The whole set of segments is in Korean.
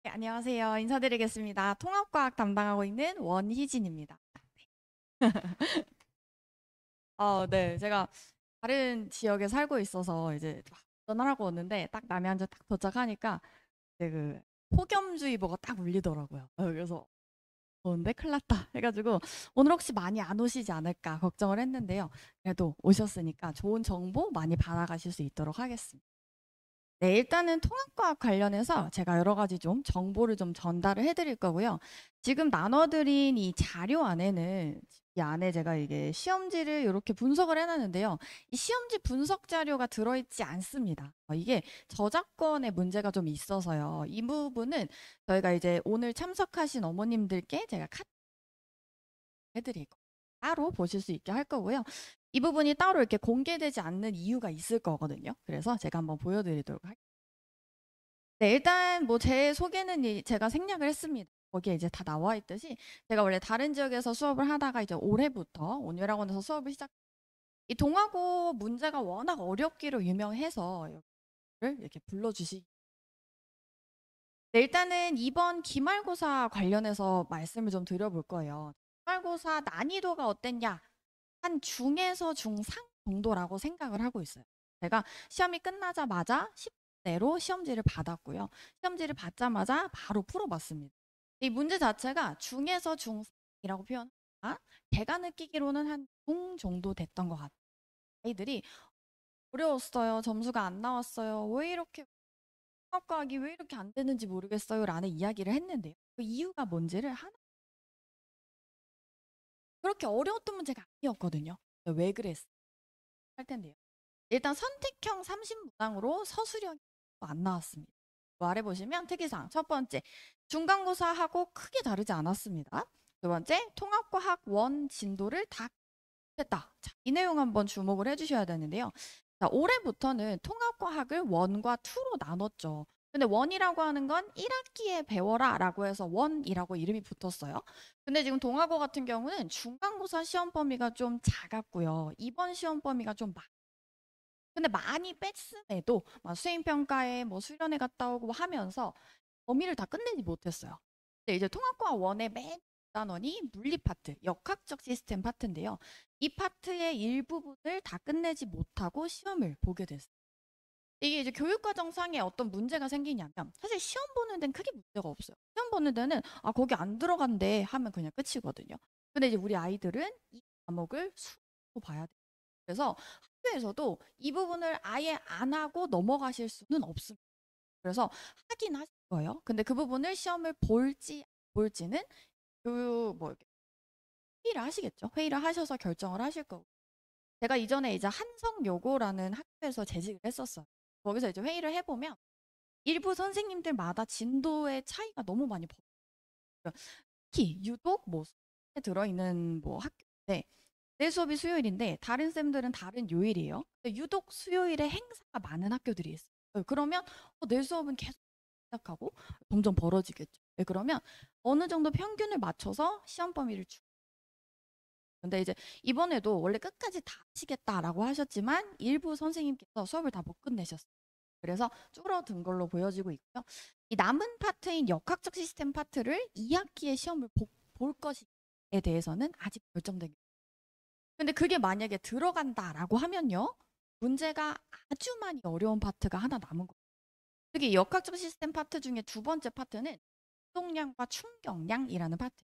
네, 안녕하세요. 인사드리겠습니다. 통합과학 담당하고 있는 원희진입니다. 네. 제가 다른 지역에 살고 있어서 이제 막 전화하고 왔는데 딱 남해안에 딱 도착하니까 이제 그 폭염주의보가 딱 울리더라고요. 그래서 더운데 큰일 났다 해가지고 오늘 혹시 많이 안 오시지 않을까 걱정을 했는데요. 그래도 오셨으니까 좋은 정보 많이 받아가실 수 있도록 하겠습니다. 네, 일단은 통합과학 관련해서 제가 여러 가지 좀 정보를 좀 전달을 해드릴 거고요. 지금 나눠드린 이 자료 안에는 이 안에 제가 이게 시험지를 이렇게 분석을 해놨는데요. 이 시험지 분석 자료가 들어있지 않습니다. 이게 저작권의 문제가 좀 있어서요. 이 부분은 저희가 이제 오늘 참석하신 어머님들께 제가 카톡 해드릴 거 따로 보실 수 있게 할 거고요. 이 부분이 따로 이렇게 공개되지 않는 이유가 있을 거거든요. 그래서 제가 한번 보여드리도록 할게요. 네, 일단 뭐 제 소개는 제가 생략을 했습니다. 거기에 이제 다 나와 있듯이 제가 원래 다른 지역에서 수업을 하다가 이제 올해부터 온유학원에서 수업을 이 동아고 문제가 워낙 어렵기로 유명해서 여기를 이렇게 불러주시. 네, 일단은 이번 기말고사 관련해서 말씀을 좀 드려볼 거예요. 기말고사 난이도가 어땠냐? 한 중에서 중상 정도라고 생각을 하고 있어요. 제가 시험이 끝나자마자 10대로 시험지를 받았고요. 시험지를 받자마자 바로 풀어봤습니다. 이 문제 자체가 중에서 중상이라고 표현하니까 제가 느끼기로는 한 중 정도 됐던 것 같아요. 아이들이 어려웠어요. 점수가 안 나왔어요. 왜 이렇게 통합과학이 왜 이렇게 안 되는지 모르겠어요. 라는 이야기를 했는데요. 그 이유가 뭔지를 하나 그렇게 어려웠던 문제가 아니었거든요. 왜 그랬어? 할 텐데요. 일단 선택형 30문항으로 서술형이 안 나왔습니다. 뭐 아래 보시면 특이사항 첫 번째 중간고사하고 크게 다르지 않았습니다. 두 번째 통합과학 원 진도를 다 했다. 자, 이 내용 한번 주목을 해주셔야 되는데요. 자, 올해부터는 통합과학을 원과 투로 나눴죠. 근데 원이라고 하는 건 1학기에 배워라 라고 해서 원이라고 이름이 붙었어요. 근데 지금 동아고 같은 경우는 중간고사 시험 범위가 좀 작았고요. 이번 시험 범위가 좀 근데 많이 뺐음에도 막 수행평가에 뭐 수련회 갔다 오고 뭐 하면서 범위를 다 끝내지 못했어요. 근데 이제 통합과학 원의 맨 단원이 물리 파트, 역학적 시스템 파트인데요. 이 파트의 일부분을 다 끝내지 못하고 시험을 보게 됐어요. 이게 이제 교육과정상에 어떤 문제가 생기냐면 사실 시험 보는 데는 크게 문제가 없어요. 시험 보는 데는 아 거기 안 들어간대 하면 그냥 끝이거든요. 근데 이제 우리 아이들은 이 과목을 수로 봐야 돼요. 그래서 학교에서도 이 부분을 아예 안 하고 넘어가실 수는 없습니다. 그래서 하긴 하실 거예요. 근데 그 부분을 시험을 볼지 안 볼지는 교육 뭐 이렇게 회의를 하시겠죠. 회의를 하셔서 결정을 하실 거고. 제가 이전에 이제 한성여고라는 학교에서 재직을 했었어요. 거기서 이제 회의를 해보면 일부 선생님들마다 진도의 차이가 너무 많이 벌어요. 특히 유독 뭐 수업에 들어있는 뭐 학교인데 내 수업이 수요일인데 다른 쌤들은 다른 요일이에요. 근데 유독 수요일에 행사가 많은 학교들이 있어요. 그러면 내 수업은 계속 시작하고 점점 벌어지겠죠. 그러면 어느 정도 평균을 맞춰서 시험 범위를 근데 이제 이번에도 원래 끝까지 다 하시겠다라고 하셨지만 일부 선생님께서 수업을 다 못 끝내셨어요. 그래서 줄어든 걸로 보여지고 있고요. 이 남은 파트인 역학적 시스템 파트를 2학기에 시험을 볼 것에 대해서는 아직 결정된 근데 그게 만약에 들어간다라고 하면요. 문제가 아주 많이 어려운 파트가 하나 남은 거예요. 특히 역학적 시스템 파트 중에 두 번째 파트는 운동량과 충격량이라는 파트.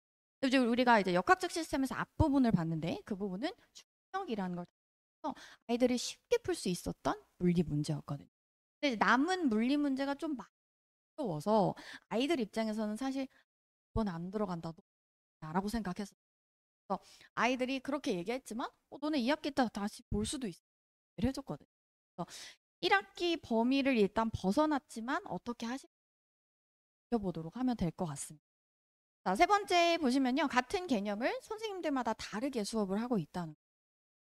이제 우리가 이제 역학적 시스템에서 앞부분을 봤는데 그 부분은 충격이라는 걸 통해서 아이들이 쉽게 풀 수 있었던 물리 문제였거든요. 근데 남은 물리 문제가 좀 어려워서 아이들 입장에서는 사실 이번 안 들어간다 라고 생각했어요. 그래서 아이들이 그렇게 얘기했지만 너네 2학기 때 다시 볼 수도 있어. 해줬거든요. 그래서 1학기 범위를 일단 벗어났지만 어떻게 하실지 보도록 하면 될 것 같습니다. 자, 세 번째 보시면요. 같은 개념을 선생님들마다 다르게 수업을 하고 있다는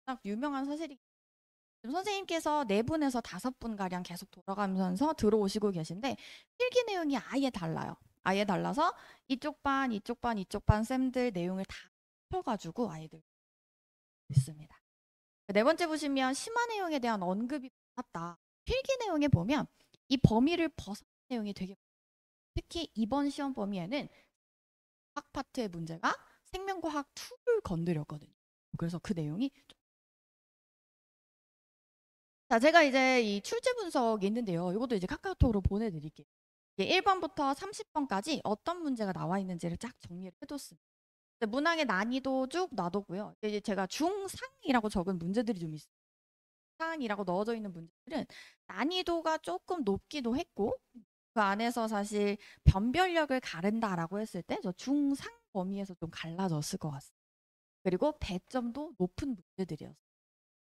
딱 유명한 사실이 지금 선생님께서 네 분에서 다섯 분 가량 계속 돌아가면서 들어오시고 계신데 필기 내용이 아예 달라요. 아예 달라서 이쪽 반, 이쪽 반, 이쪽 반 쌤들 내용을 다 펴가지고 아이들 있습니다. 네 번째 보시면 심화 내용에 대한 언급이 많았다. 필기 내용에 보면 이 범위를 벗어난 내용이 되게 특히 이번 시험 범위에는 과학 파트의 문제가 생명과학 2를 건드렸거든요. 그래서 그 내용이 자, 제가 이제 이 출제 분석이 있는데요. 이것도 이제 카카오톡으로 보내드릴게요. 1번부터 30번까지 어떤 문제가 나와 있는지를 쫙 정리를 해뒀습니다. 문항의 난이도 쭉 놔뒀고요. 이제 제가 중상이라고 적은 문제들이 좀 있어요. 상이라고 넣어져 있는 문제들은 난이도가 조금 높기도 했고 그 안에서 사실 변별력을 가른다라고 했을 때 저 중상 범위에서 좀 갈라졌을 것 같습니다. 그리고 배점도 높은 문제들이었어요.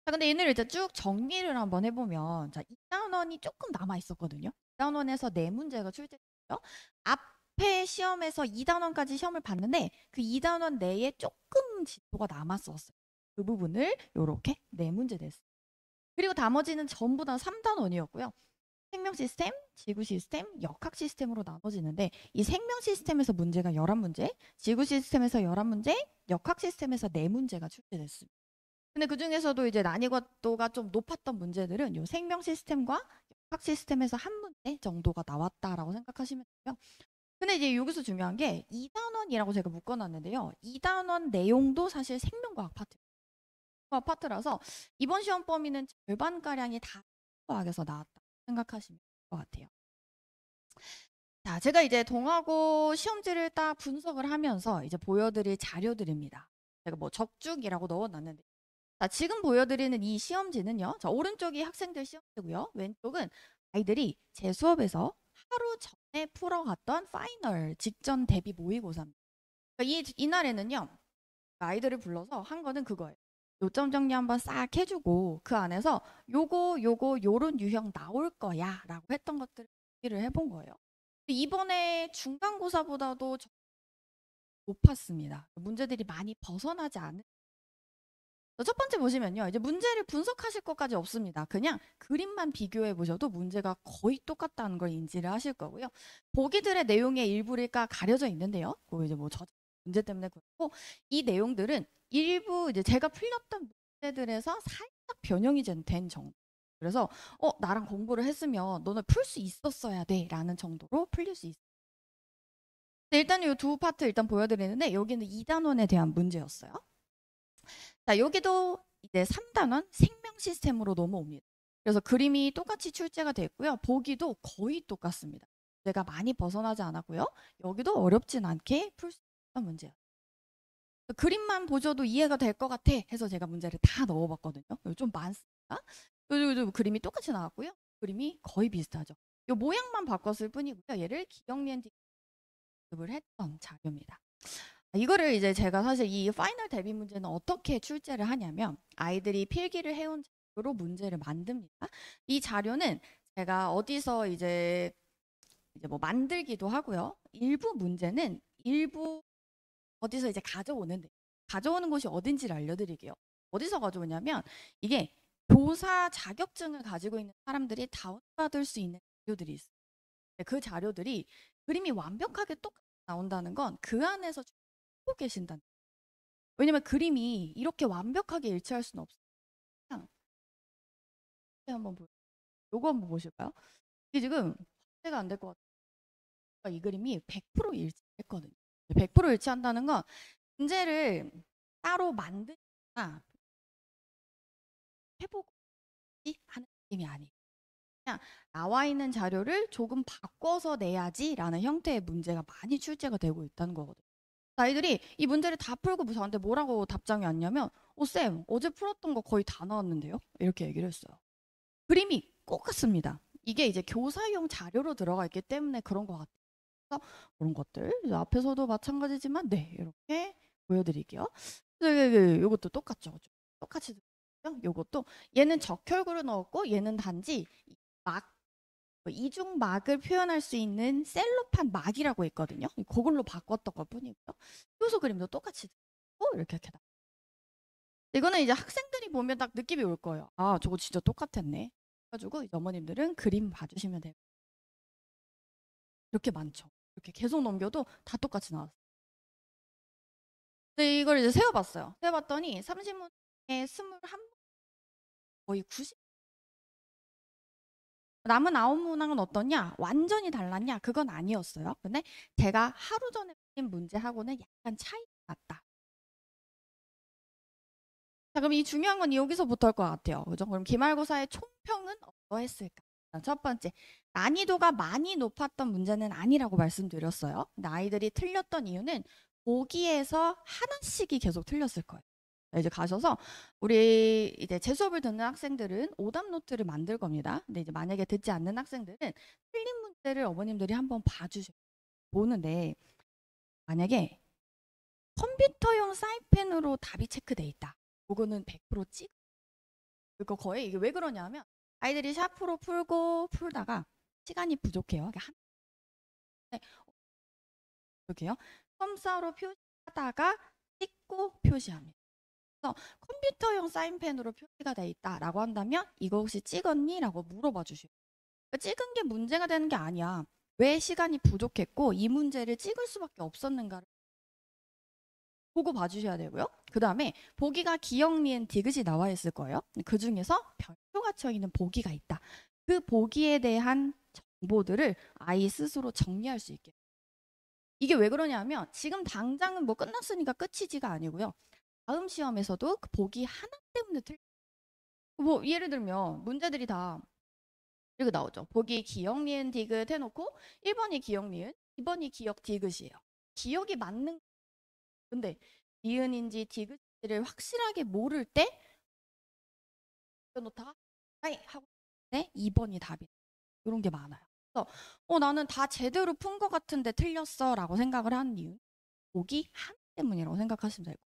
자, 근데 얘네를 이제 쭉 정리를 한번 해보면 자, 2단원이 조금 남아 있었거든요. 2단원에서 4문제가 출제됐어요. 앞에 시험에서 2단원까지 시험을 봤는데 그 2단원 내에 조금 진도가 남았었어요. 그 부분을 이렇게 4문제 냈어요. 그리고 나머지는 전부 다 3단원이었고요. 생명 시스템, 지구 시스템, 역학 시스템으로 나눠지는데 이 생명 시스템에서 문제가 11문제, 지구 시스템에서 11문제, 역학 시스템에서 4문제가 출제됐습니다. 근데 그 중에서도 이제 난이도가 좀 높았던 문제들은 요 생명 시스템과 역학 시스템에서 한 문제 정도가 나왔다라고 생각하시면 되고요. 근데 이제 여기서 중요한 게 2단원이라고 제가 묶어놨는데요. 2단원 내용도 사실 생명과학 파트라서 이번 시험 범위는 절반가량이 다 과학에서 나왔다 생각하시면 될 것 같아요. 자, 제가 이제 동하고 시험지를 딱 분석을 하면서 이제 보여드릴 자료들입니다. 제가 뭐 적중이라고 넣어놨는데 자, 지금 보여드리는 이 시험지는요. 자, 오른쪽이 학생들 시험지고요. 왼쪽은 아이들이 제 수업에서 하루 전에 풀어갔던 파이널 직전 대비 모의고사입니다. 그러니까 이날에는요. 아이들을 불러서 한 거는 그거예요. 요점 정리 한번 싹 해주고 그 안에서 요거 요런 유형 나올 거야 라고 했던 것들을 얘기를 해본 거예요. 이번에 중간고사보다도 높았습니다. 문제들이 많이 벗어나지 않은 첫 번째 보시면요. 이제 문제를 분석하실 것까지 없습니다. 그냥 그림만 비교해 보셔도 문제가 거의 똑같다는 걸 인지를 하실 거고요. 보기들의 내용의 일부가 가려져 있는데요. 그 이제 뭐 문제 때문에 그렇고 이 내용들은 일부 이제 제가 풀렸던 문제들에서 살짝 변형이 된 정도. 그래서 나랑 공부를 했으면 너는 풀 수 있었어야 돼라는 정도로 풀릴 수 있어요. 일단 이 두 파트 일단 보여드리는데 여기는 2단원에 대한 문제였어요. 자, 여기도 이제 3단원 생명 시스템으로 넘어옵니다. 그래서 그림이 똑같이 출제가 됐고요. 보기도 거의 똑같습니다. 문제가 많이 벗어나지 않았고요. 여기도 어렵진 않게 풀 수 있는 문제예요. 그림만 보셔도 이해가 될 것 같아 해서 제가 문제를 다 넣어봤거든요. 좀 많습니다. 요즘 그림이 똑같이 나왔고요. 그림이 거의 비슷하죠. 이 모양만 바꿨을 뿐이고요. 얘를 기억니은 을 했던 자료입니다. 이거를 이제 제가 사실 이 파이널 대비 문제는 어떻게 출제를 하냐면 아이들이 필기를 해온 자료로 문제를 만듭니다. 이 자료는 제가 어디서 이제 뭐 만들기도 하고요. 일부 문제는 일부 어디서 이제 가져오는데 가져오는 곳이 어딘지를 알려드릴게요. 어디서 가져오냐면 이게 교사 자격증을 가지고 있는 사람들이 다운받을 수 있는 자료들이 있어요. 그 자료들이 그림이 완벽하게 똑같이 나온다는 건 그 안에서 하고 계신다는. 왜냐면 그림이 이렇게 완벽하게 일치할 수는 없어요. 그냥 한번 요거 한번 보실까요? 이게 지금 확대가 안 될 것 같아요. 이 그림이 100% 일치했거든요. 100% 일치한다는 건 문제를 따로 만드거나 해보고 하는 느낌이 아니에요. 그냥 나와 있는 자료를 조금 바꿔서 내야지라는 형태의 문제가 많이 출제가 되고 있다는 거거든요. 아이들이 이 문제를 다 풀고 저한테 뭐라고 답장이 왔냐면 쌤, 어제 풀었던 거 거의 다 나왔는데요? 이렇게 얘기를 했어요. 그림이 똑같습니다. 이게 이제 교사용 자료로 들어가 있기 때문에 그런 것 같아요. 그런 것들 앞에서도 마찬가지지만 네, 이렇게 보여드릴게요. 이것도 똑같죠. 똑같이 이것도 얘는 적혈구를 넣었고 얘는 단지 막 이중막을 표현할 수 있는 셀로판 막이라고 있거든요. 그걸로 바꿨던 것 뿐이고요. 효소 그림도 똑같이 이렇게 나. 이거는 이제 학생들이 보면 딱 느낌이 올 거예요. 아, 저거 진짜 똑같았네. 그래가지고 어머님들은 그림 봐주시면 돼요. 이렇게 많죠. 이렇게 계속 넘겨도 다 똑같이 나왔어요. 근데 이걸 이제 세어봤어요. 세어봤더니 30문에 21문 거의 90 남은 9문항은 어떠냐? 완전히 달랐냐? 그건 아니었어요. 근데 제가 하루 전에 풀린 문제하고는 약간 차이가 났다. 자, 그럼 이 중요한 건 여기서부터일 것 같아요. 그죠? 그럼 기말고사의 총평은 어떠했을까? 첫 번째, 난이도가 많이 높았던 문제는 아니라고 말씀드렸어요. 근데 아이들이 틀렸던 이유는 보기에서 하나씩이 계속 틀렸을 거예요. 이제 가셔서 우리 이제 제 수업을 듣는 학생들은 오답 노트를 만들 겁니다. 근데 이제 만약에 듣지 않는 학생들은 틀린 문제를 어머님들이 한번 봐주셔야 보는데, 만약에 컴퓨터용 사인펜으로 답이 체크돼 있다. 그거는 100% 찍. 그거 거의 이게 왜 그러냐면 아이들이 샤프로 풀고 풀다가 시간이 부족해요. 이렇게요. 컴사로 표시하다가 찍고 표시합니다. 그래서 컴퓨터용 사인펜으로 표시가 돼 있다라고 한다면 이거 혹시 찍었니? 라고 물어봐 주시고, 그러니까 찍은 게 문제가 되는 게 아니야. 왜 시간이 부족했고 이 문제를 찍을 수밖에 없었는가를 보고 봐주셔야 되고요. 그 다음에 보기가 기역, 니은, 디귿이 나와 있을 거예요. 그 중에서 별표가 쳐 있는 보기가 있다. 그 보기에 대한 정보들을 아이 스스로 정리할 수 있게. 이게 왜 그러냐면 지금 당장은 뭐 끝났으니까 끝이지가 아니고요. 다음 시험에서도 그 보기 하나 때문에 뭐 예를 들면 문제들이 다 이렇게 나오죠. 보기 기역, 니은, 디귿 해놓고 1번이 기역, 니은, 2번이 기역, 디귿이에요. 기역이 맞는, 근데 니은인지 디귿인지를 확실하게 모를 때 놓다가 아이 하고 네 2번이 답이 이런 게 많아요. 그래서 나는 다 제대로 푼 것 같은데 틀렸어 라고 생각을 하는 이유, 보기 하나 때문이라고 생각하시면 되고,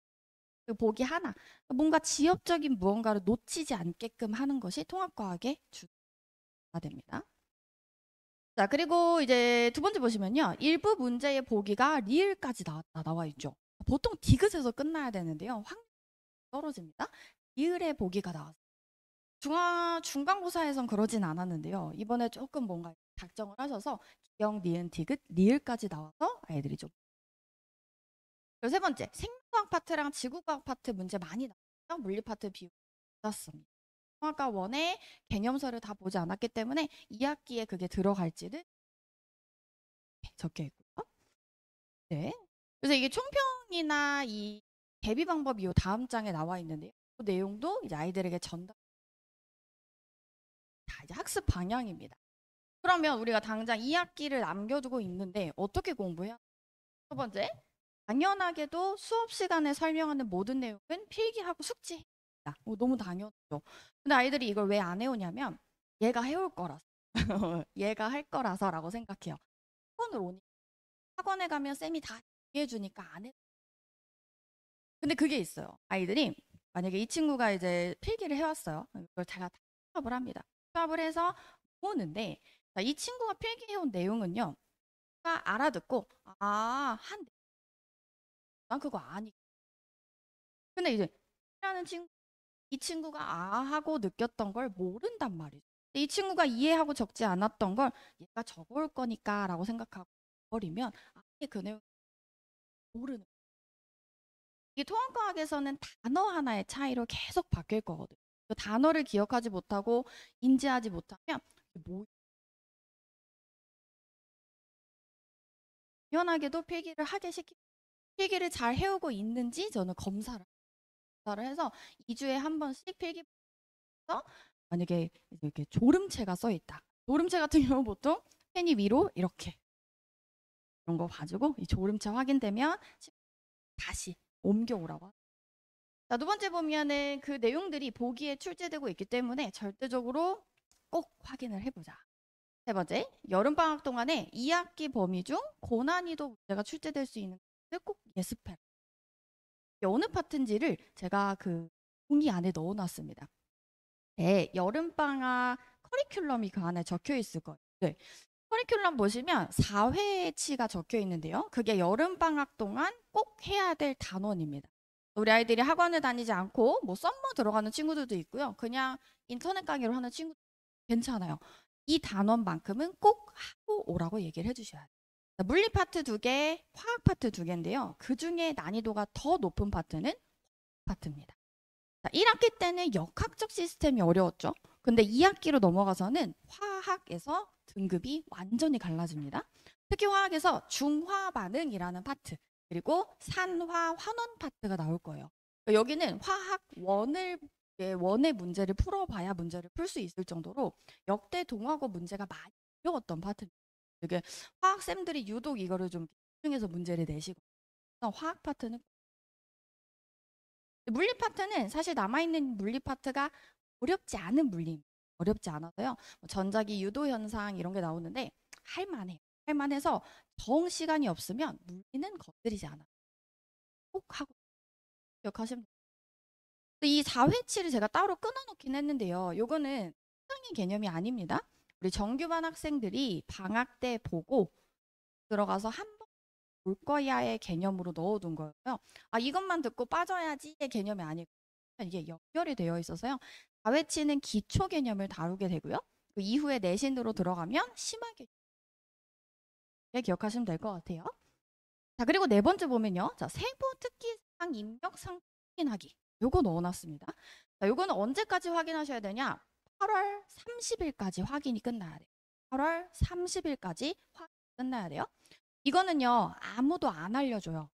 그 보기 하나, 뭔가 지엽적인 무언가를 놓치지 않게끔 하는 것이 통합과학의 주가 됩니다. 자, 그리고 이제 두 번째 보시면요. 일부 문제의 보기가 리을까지 나와 있죠. 보통 디귿에서 끝나야 되는데요. 확률이 떨어집니다. 리을의 보기가 나왔어요. 중간고사에선 그러진 않았는데요. 이번에 조금 뭔가 작정을 하셔서 기역, 니은, 디귿, 리을까지 나와서 아이들이 좀. 그리고 세 번째, 생물과학 파트랑 지구과학 파트 문제 많이 나왔어요. 물리 파트 비율이 낮았습니다. 통합과 원의 개념서를 다 보지 않았기 때문에 2학기에 그게 들어갈지는 적혀 있고요. 네. 그래서 이게 총평이나 이 대비 방법이 요 다음 장에 나와 있는데요. 그 내용도 이제 아이들에게 전달. 자, 이제 학습 방향입니다. 그러면 우리가 당장 2학기를 남겨두고 있는데 어떻게 공부해야? 첫 번째, 당연하게도 수업 시간에 설명하는 모든 내용은 필기하고 숙지해야 합니다. 너무 당연하죠. 근데 아이들이 이걸 왜 안 해오냐면 얘가 해올 거라서 얘가 할 거라서라고 생각해요. 학원에 가면 쌤이 다 얘기해주니까 안 해. 근데 그게 있어요. 아이들이 만약에 이 친구가 이제 필기를 해왔어요. 이걸 제가 다 수업을 합니다. 수업을 해서 보는데, 이 친구가 필기해온 내용은요. 알아듣고 난 그거 아니. 근데 이제 라는 이 친구가 하고 느꼈던 걸 모른단 말이죠. 이 친구가 이해하고 적지 않았던 걸 얘가 적어올 거니까라고 생각하고 버리면 아예 그 내용 모르는. 이 통합과학에서는 단어 하나의 차이로 계속 바뀔 거거든요. 그 단어를 기억하지 못하고 인지하지 못하면 뭐 당연하게도 필기를 하게 필기를 잘 해오고 있는지 저는 검사를 해서 2주에 한 번씩 필기 해서 만약에 이렇게 졸음체가 써 있다. 졸음체 같은 경우 보통 펜이 위로 이렇게 이런 거 가지고 이 졸음체 확인되면 다시 옮겨오라고. 자, 두 번째 보면은 그 내용들이 보기에 출제되고 있기 때문에 절대적으로 꼭 확인을 해보자. 세 번째, 여름방학 동안에 2학기 범위 중 고난이도 문제가 출제될 수 있는 것을 꼭 예습해라. 어느 파트인지를 제가 그 종이 안에 넣어놨습니다. 네, 여름방학 커리큘럼이 그 안에 적혀 있을 거예요. 네. 커리큘럼 보시면 4회치가 적혀 있는데요. 그게 여름방학 동안 꼭 해야 될 단원입니다. 우리 아이들이 학원을 다니지 않고 뭐 썸머 들어가는 친구들도 있고요. 그냥 인터넷 강의로 하는 친구도 괜찮아요. 이 단원만큼은 꼭 하고 오라고 얘기를 해주셔야 돼요. 물리 파트 2개, 화학 파트 2개인데요. 그 중에 난이도가 더 높은 파트는 파트입니다. 1학기 때는 역학적 시스템이 어려웠죠. 근데 2학기로 넘어가서는 화학에서 등급이 완전히 갈라집니다. 특히 화학에서 중화 반응이라는 파트, 그리고 산화 환원 파트가 나올 거예요. 그러니까 여기는 화학 원의 문제를 풀어봐야 문제를 풀 수 있을 정도로 역대 동화고 문제가 많이 어려웠던 파트입니다. 이게 화학쌤들이 유독 이거를 좀 집중해서 문제를 내시고, 화학 파트는, 물리 파트는 사실 남아있는 물리 파트가 어렵지 않은 물리, 어렵지 않아서요. 전자기 유도 현상 이런 게 나오는데 할만해. 할만해서 정 시간이 없으면 물리는 건드리지 않아요. 꼭 하고 기억하시면 돼요. 이 4회치를 제가 따로 끊어놓긴 했는데요. 요거는 수강의 개념이 아닙니다. 우리 정규반 학생들이 방학 때 보고 들어가서 한 번 볼 거야의 개념으로 넣어둔 거예요. 아, 이것만 듣고 빠져야지의 개념이 아니고 이게 연결이 되어 있어서요. 4회치는 기초 개념을 다루게 되고요. 그 이후에 내신으로 들어가면 심하게 기억하시면 될 것 같아요. 자, 그리고 네 번째 보면요. 자, 세부 특기상 입력상 확인하기. 요거 넣어놨습니다. 자, 요거는 언제까지 확인하셔야 되냐? 8월 30일까지 확인이 끝나야 돼요. 8월 30일까지 확인이 끝나야 돼요. 이거는요, 아무도 안 알려줘요.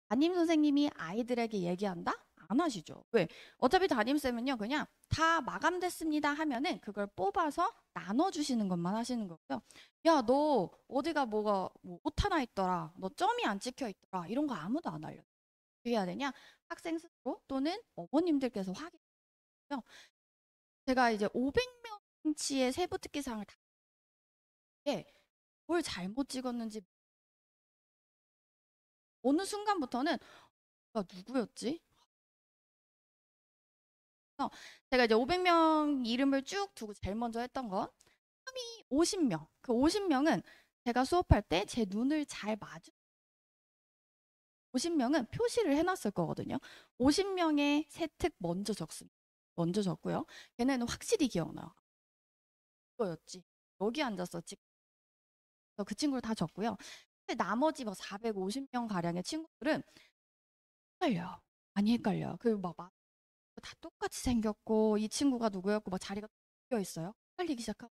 담임 선생님이 아이들에게 얘기한다? 안 하시죠. 왜? 어차피 담임쌤은요, 그냥 다 마감됐습니다 하면은 그걸 뽑아서 나눠주시는 것만 하시는 거고요. 야, 너 어디가 뭐가 뭐 옷 하나 있더라. 너 점이 안 찍혀 있더라. 이런 거 아무도 안 알려요. 어떻게 해야 되냐? 학생 스스로 또는 어머님들께서 확인해요. 제가 이제 500명치의 세부 특기사항을 다 뭘 잘못 찍었는지 어느 순간부터는 누구였지? 제가 이제 500명 이름을 쭉 두고 제일 먼저 했던 건 50명. 그 50명은 제가 수업할 때 제 눈을 잘 마주 50명은 표시를 해놨을 거거든요. 50명의 세특 먼저 적습니다. 먼저 적고요. 걔네는 확실히 기억나요. 이거였지. 여기 앉았었지. 그 친구를 다 적고요. 근데 나머지 뭐 450명 가량의 친구들은 헷갈려요. 많이 헷갈려요. 다 똑같이 생겼고 이 친구가 누구였고 막 자리가 바뀌어 있어요. 헷갈리기 시작하고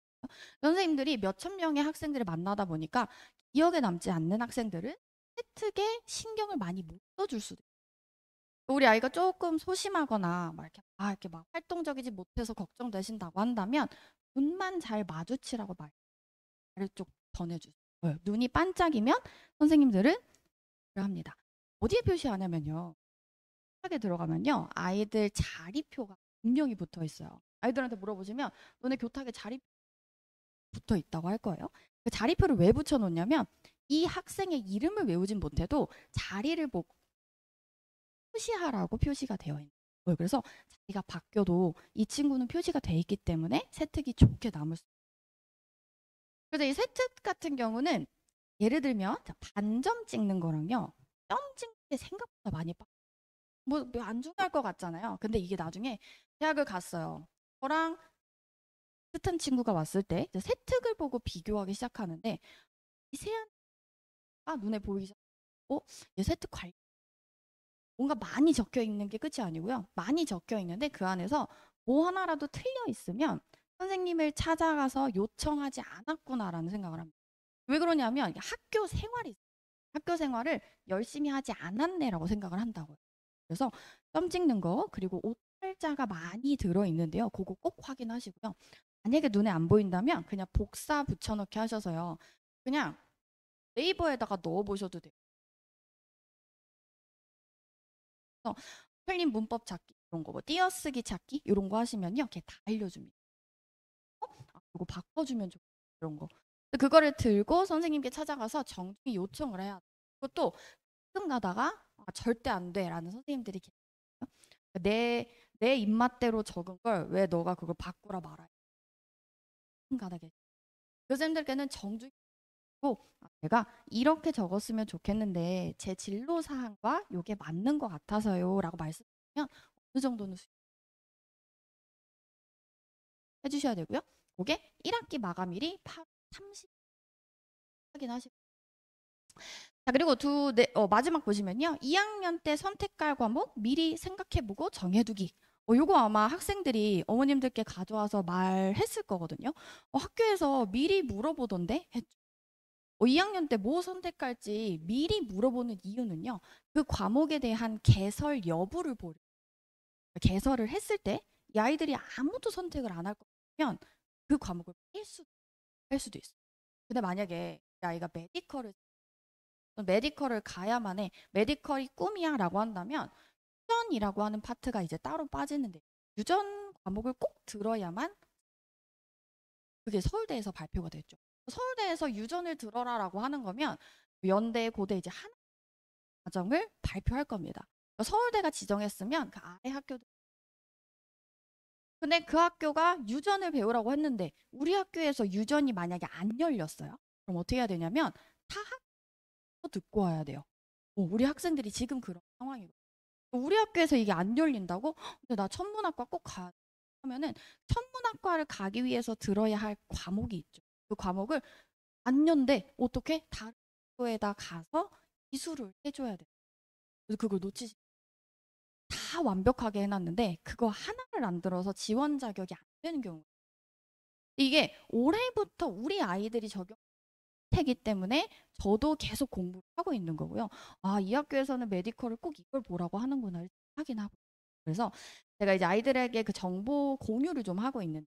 선생님들이 몇천 명의 학생들을 만나다 보니까 기억에 남지 않는 학생들은 세특에 신경을 많이 못 써줄 수도 있어요. 우리 아이가 조금 소심하거나 이렇게 막 활동적이지 못해서 걱정되신다고 한다면 눈만 잘 마주치라고 말을 좀 전해주세요. 눈이 반짝이면 선생님들은 합니다. 어디에 표시하냐면요. 하게 들어가면요. 아이들 자리표가 분명히 붙어 있어요. 아이들한테 물어보시면 너네 교탁에 자리 붙어 있다고 할 거예요. 그 자리표를 왜 붙여놓냐면 이 학생의 이름을 외우진 못해도 자리를 보고 표시하라고 표시가 되어 있는 거예요. 그래서 자리가 바뀌어도 이 친구는 표시가 돼 있기 때문에 세특이 좋게 남을 수 있어요. 그래서 이 세특 같은 경우는 예를 들면 반점 찍는 거랑요. 점 찍는 게 생각보다 많이 안 중요할 것 같잖아요. 근데 이게 나중에 대학을 갔어요. 저랑 비슷한 친구가 왔을 때 이제 세특을 보고 비교하기 시작하는데 이 세안가 눈에 보이기 시작하고 얘 세특 관리 뭔가 많이 적혀 있는 게 끝이 아니고요. 많이 적혀 있는데 그 안에서 뭐 하나라도 틀려 있으면 선생님을 찾아가서 요청하지 않았구나라는 생각을 합니다. 왜 그러냐면 학교 생활을 열심히 하지 않았네라고 생각을 한다고요. 그래서 점 찍는 거 그리고 옷 팔자가 많이 들어있는데요. 그거 꼭 확인하시고요. 만약에 눈에 안 보인다면 그냥 복사 붙여넣기 하셔서요. 그냥 네이버에다가 넣어보셔도 돼요. 그래서 틀린 문법 찾기 이런 거, 뭐 띄어쓰기 찾기 이런 거 하시면요, 걔 다 알려줍니다. 이거 바꿔주면 좋겠다 이런 거. 그거를 들고 선생님께 찾아가서 정중히 요청을 해야 돼요. 그것도 가끔 가다가 절대 안 돼라는 선생님들이 계세요. 내 입맛대로 적은 걸 왜 너가 그걸 바꾸라 말아요. 가끔 가다 계세요. 교수님들께는 정중히 내가 이렇게 적었으면 좋겠는데 제 진로 사항과 이게 맞는 것 같아서요 라고 말씀하시면 어느 정도는 해주셔야 되고요. 그게 1학기 마감일이 8월 30일 확인하시고 자 그리고 마지막 보시면요. 2학년 때 선택할 과목 미리 생각해보고 정해두기 요거 아마 학생들이 어머님들께 가져와서 말했을 거거든요. 학교에서 미리 물어보던데? 했죠. 2학년 때 뭐 선택할지 미리 물어보는 이유는요. 그 과목에 대한 개설 여부를 보려. 개설을 했을 때 이 아이들이 아무도 선택을 안 할 거면 그 과목을 뺄 수도 있어요. 근데 만약에 이 아이가 메디컬을 가야만 해. 메디컬이 꿈이야 라고 한다면 유전이라고 하는 파트가 이제 따로 빠지는데 유전 과목을 꼭 들어야만 그게 서울대에서 발표가 됐죠. 서울대에서 유전을 들어라라고 하는 거면 연대, 고대 이제 하나 과정을 발표할 겁니다. 서울대가 지정했으면 그 아래 학교들 근데 그 학교가 유전을 배우라고 했는데 우리 학교에서 유전이 만약에 안 열렸어요. 그럼 어떻게 해야 되냐면 타 학교 듣고 와야 돼요. 우리 학생들이 지금 그런 상황이고 우리 학교에서 이게 안 열린다고? 근데 나 천문학과 꼭 가야 돼. 하면은 천문학과를 가기 위해서 들어야 할 과목이 있죠. 그 과목을 안 연대 어떻게 다른 학교에다 가서 기술을 해줘야 돼. 그래서 그걸 놓치지 다 완벽하게 해놨는데 그거 하나를 안 들어서 지원 자격이 안 되는 경우. 이게 올해부터 우리 아이들이 적용되기 때문에 저도 계속 공부를 하고 있는 거고요. 아, 이 학교에서는 메디컬을 꼭 이걸 보라고 하는구나 하긴 하고. 그래서 제가 이제 아이들에게 그 정보 공유를 좀 하고 있는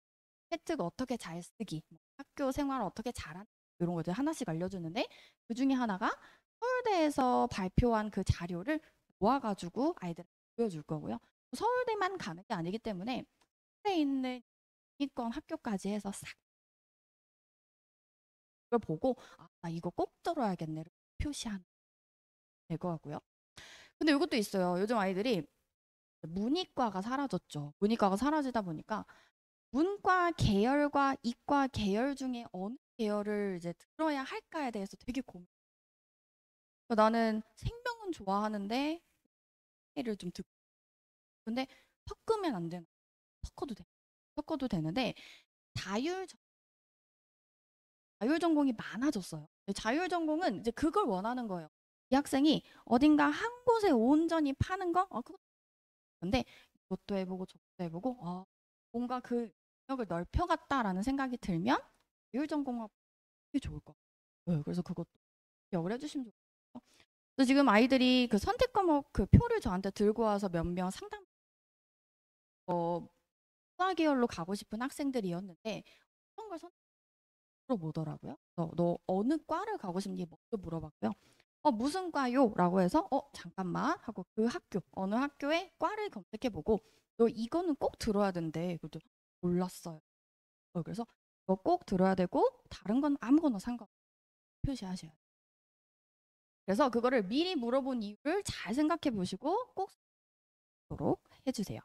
혜택 어떻게 잘 쓰기, 학교 생활 어떻게 잘하는 이런 것들 하나씩 알려주는데 그 중에 하나가 서울대에서 발표한 그 자료를 모아가지고 아이들한테 보여줄 거고요. 서울대만 가는 게 아니기 때문에 서울대에 있는 이권 학교까지 해서 싹 그걸 보고 아, 나 이거 꼭 들어야겠네 표시하는 될 것 같고요. 근데 이것도 있어요. 요즘 아이들이 문이과가 사라졌죠. 문이과가 사라지다 보니까 문과 계열과 이과 계열 중에 어느 계열을 이제 들어야 할까에 대해서 되게 고민. 나는 생명은 좋아하는데 를 좀 듣고 근데 섞으면 안 되나? 섞어도 돼. 섞어도 되는데 자율 자율 전공이 많아졌어요. 자율 전공은 이제 그걸 원하는 거예요. 이 학생이 어딘가 한 곳에 온전히 파는 거? 그거 근데 이것도 해보고 저것도 해보고 뭔가 그 영역을 넓혀갔다라는 생각이 들면 자율 전공하고 되게 좋을 것 같아요. 그래서 그것도 기억을 해주시면 좋겠어요. 그래서 지금 아이들이 그 선택 과목 그 표를 저한테 들고 와서 몇 명 상담 문과 계열로 가고 싶은 학생들이었는데 어떤 걸 물어보더라고요. 너 어느 과를 가고 싶니? 먼저 물어봤고요. 무슨 과요? 라고 해서 잠깐만 하고 그 학교 어느 학교에 과를 검색해보고 너 이거는 꼭 들어야 된대. 그것도 몰랐어요. 그래서 이거 꼭 들어야 되고 다른 건 아무거나 상관 표시하셔야 돼요. 그래서 그거를 미리 물어본 이유를 잘 생각해 보시고 꼭 쓰도록 해주세요.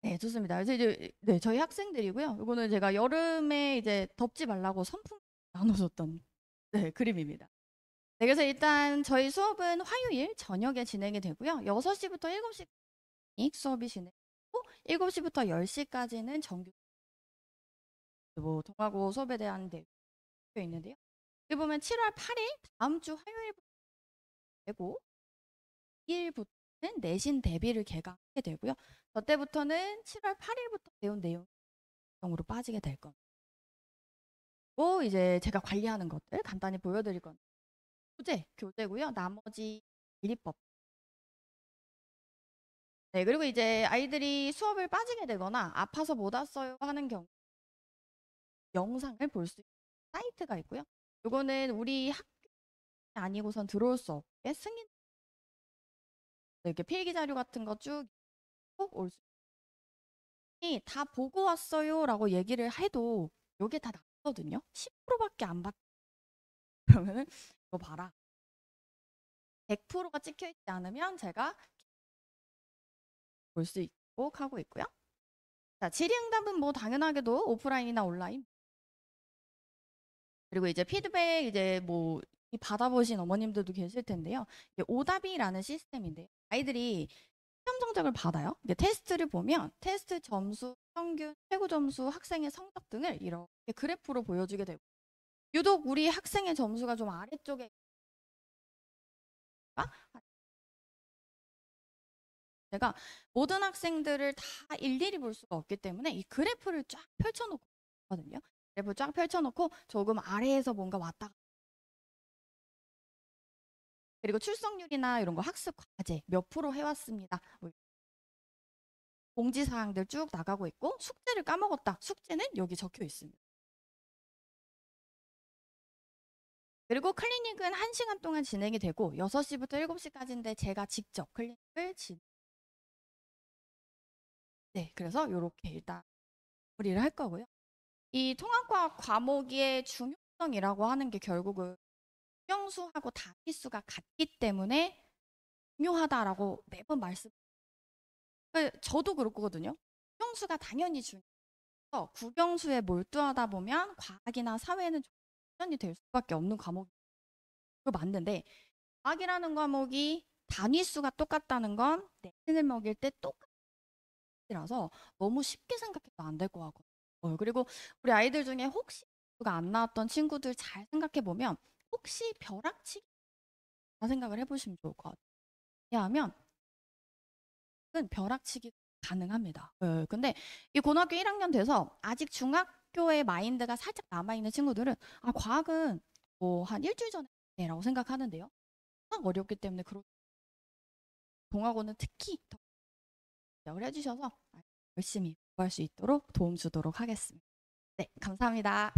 네, 좋습니다. 그래서 이제 네, 저희 학생들이고요. 이거는 제가 여름에 이제 덥지 말라고 선풍 나눠줬던 네, 그림입니다. 네, 그래서 일단 저희 수업은 화요일 저녁에 진행이 되고요. 6시부터 7시 수업이 진행되고 7시부터 10시까지는 정규 동아고 수업에 대한 내용이 있는데요. 여기 보면 7월 8일 다음 주 화요일부터 되고 2일부터는 내신 대비를 개강하게 되고요. 저 때부터는 7월 8일부터 배운 내용으로 빠지게 될 겁니다. 또 이제 제가 관리하는 것들 간단히 보여드릴 건데 교재고요. 나머지 관리법. 네, 그리고 이제 아이들이 수업을 빠지게 되거나 아파서 못 왔어요 하는 경우 영상을 볼 수 있는 사이트가 있고요. 이거는 우리 학교 아니고선 들어올 수 없게 승인 이렇게 필기 자료 같은 거 쭉 올 수 다 보고 왔어요라고 얘기를 해도 이게 다 나거든요. 10%밖에 안 받. 그러면은 이거 봐라. 100%가 찍혀 있지 않으면 제가 볼 수 있도록 하고 있고요. 자, 질의응답은 뭐 당연하게도 오프라인이나 온라인. 그리고 이제 피드백 이제 뭐 받아보신 어머님들도 계실 텐데요. 이게 오답이라는 시스템인데 아이들이 시험 성적을 받아요. 이게 테스트를 보면 테스트 점수, 평균, 최고 점수, 학생의 성적 등을 이렇게 그래프로 보여주게 되고 유독 우리 학생의 점수가 좀 아래쪽에 제가 모든 학생들을 다 일일이 볼 수가 없기 때문에 이 그래프를 쫙 펼쳐놓고 있거든요. 그래프 쫙 펼쳐놓고 조금 아래에서 뭔가 왔다 갔다. 그리고 출석률이나 이런 거 학습 과제 몇 프로 해왔습니다. 뭐 공지사항들 쭉 나가고 있고 숙제를 까먹었다. 숙제는 여기 적혀 있습니다. 그리고 클리닉은 1시간 동안 진행이 되고 6시부터 7시까지인데 제가 직접 클리닉을 네, 그래서 이렇게 일단 처리를 할 거고요. 이 통합과학 과목의 중요성이라고 하는 게 결국은 수용수하고 단위수가 같기 때문에 중요하다라고 매번 저도 그렇거든요. 수용수가 당연히 중요해서 국영수에 몰두하다 보면 과학이나 사회는 전이 될 수밖에 없는 과목이 맞는데 과학이라는 과목이 단위수가 똑같다는 건 내신을 먹일 때 똑같이라서 너무 쉽게 생각해도 안 될 것 같거든요. 그리고 우리 아이들 중에 혹시 가 안 나왔던 친구들 잘 생각해 보면 혹시 벼락치기 생각을 해보시면 좋을 것 같아요. 왜냐하면 벼락치기 가능합니다. 근데 이 고등학교 1학년 돼서 아직 중학교의 마인드가 살짝 남아있는 친구들은 아 과학은 뭐 한 일주일 전에라고 생각하는데요. 워낙 어렵기 때문에 동학원은 특히 더 노력을 해주셔서 열심히 공부할 수 있도록 도움 주도록 하겠습니다. 네, 감사합니다.